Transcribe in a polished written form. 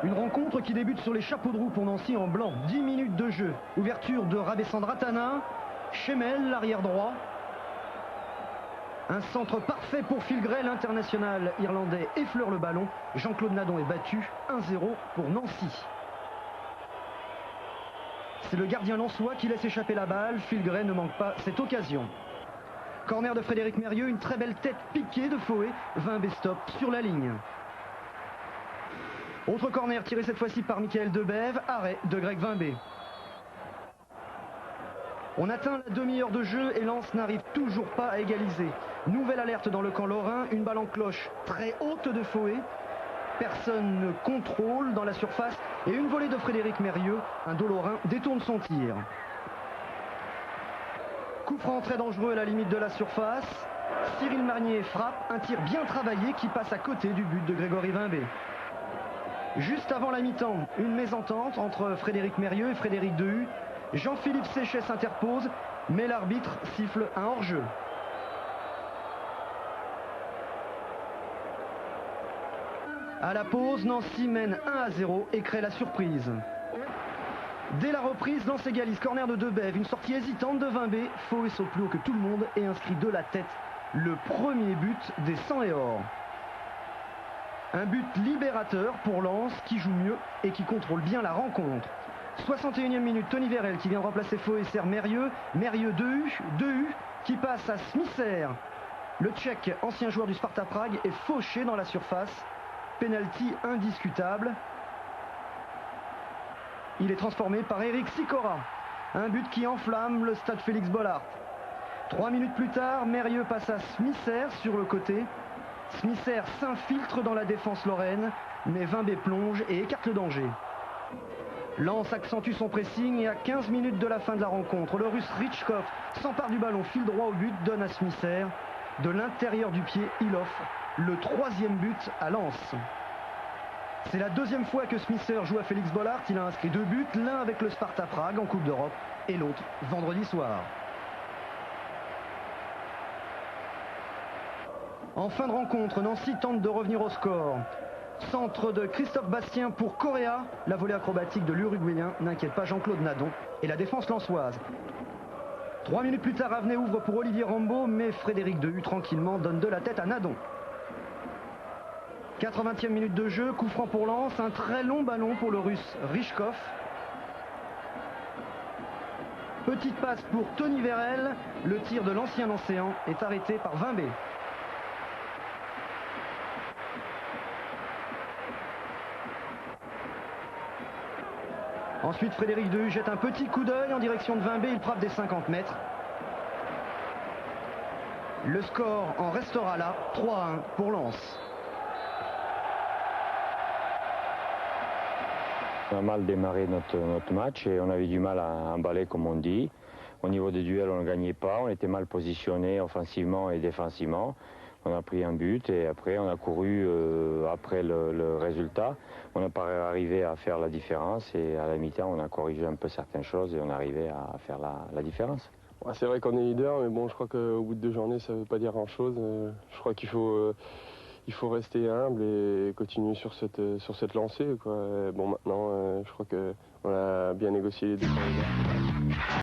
Une rencontre qui débute sur les chapeaux de roue pour Nancy en blanc. 10 minutes de jeu. Ouverture de Rabessandratana. Chemel, l'arrière droit. Un centre parfait pour Phil Gray, l'international irlandais effleure le ballon. Jean-Claude Nadon est battu. 1-0 pour Nancy. C'est le gardien lensois qui laisse échapper la balle. Phil Gray ne manque pas cette occasion. Corner de Frédéric Mérieux, une très belle tête piquée de Foé. 20 stop sur la ligne. Autre corner tiré cette fois-ci par Michael Debève, arrêt de Greg Vimbé. On atteint la demi-heure de jeu et Lens n'arrive toujours pas à égaliser. Nouvelle alerte dans le camp lorrain, une balle en cloche très haute de Foé. Personne ne contrôle dans la surface et une volée de Frédéric Mérieux, un dos lorrain détourne son tir. Coup franc très dangereux à la limite de la surface. Cyril Marnier frappe, un tir bien travaillé qui passe à côté du but de Grégory Vimbé. Juste avant la mi-temps, une mésentente entre Frédéric Mérieux et Frédéric Dehu. Jean-Philippe Séchet s'interpose, mais l'arbitre siffle un hors-jeu. À la pause, Nancy mène 1-0 et crée la surprise. Dès la reprise, Lens égalise. Corner de Debève, une sortie hésitante de Vimbé. Foé saute plus haut que tout le monde et inscrit de la tête le premier but des 100 et or. Un but libérateur pour Lens qui joue mieux et qui contrôle bien la rencontre. 61e minute, Tony Vérel qui vient de remplacer Foé sert Mérieux. Mérieux Dehu qui passe à Smisser. Le Tchèque, ancien joueur du Sparta Prague, est fauché dans la surface. Penalty indiscutable. Il est transformé par Eric Sikora. Un but qui enflamme le stade Félix Bollaert. 3 minutes plus tard, Mérieux passe à Smisser sur le côté. Smisser s'infiltre dans la défense lorraine, mais Vimbé plonge et écarte le danger. Lens accentue son pressing et à 15 minutes de la fin de la rencontre, le Russe Richkov s'empare du ballon, file droit au but, donne à Smisser. De l'intérieur du pied, il offre le 3e but à Lens. C'est la 2e fois que Smisser joue à Félix Bollaert. Il a inscrit 2 buts, l'un avec le Sparta Prague en Coupe d'Europe et l'autre vendredi soir. En fin de rencontre, Nancy tente de revenir au score. Centre de Christophe Bastien pour Correa. La volée acrobatique de l'Uruguayen n'inquiète pas Jean-Claude Nadon et la défense lensoise. 3 minutes plus tard, Avenay ouvre pour Olivier Rambaud, mais Frédéric Dehu tranquillement donne de la tête à Nadon. 80e minute de jeu, coup franc pour Lens, un très long ballon pour le Russe Richkov. Petite passe pour Tony Vérel, le tir de l'ancien Lancéen est arrêté par Vimbé. Ensuite, Frédéric Dehu jette un petit coup d'œil en direction de Vimbé, il frappe des 50 mètres. Le score en restera là, 3-1 pour Lens. On a mal démarré notre match et on avait du mal à emballer comme on dit. Au niveau des duels, on ne gagnait pas, on était mal positionnés offensivement et défensivement. On a pris un but et après on a couru après le résultat. On n'a pas arrivé à faire la différence et à la mi-temps on a corrigé un peu certaines choses et on est arrivé à faire la différence. Ouais, c'est vrai qu'on est leader, mais bon, je crois qu'au bout de 2 journées ça ne veut pas dire grand-chose. Je crois qu'il faut rester humble et continuer sur cette lancée, quoi. Bon, maintenant, je crois qu'on a bien négocié les 2 candidats.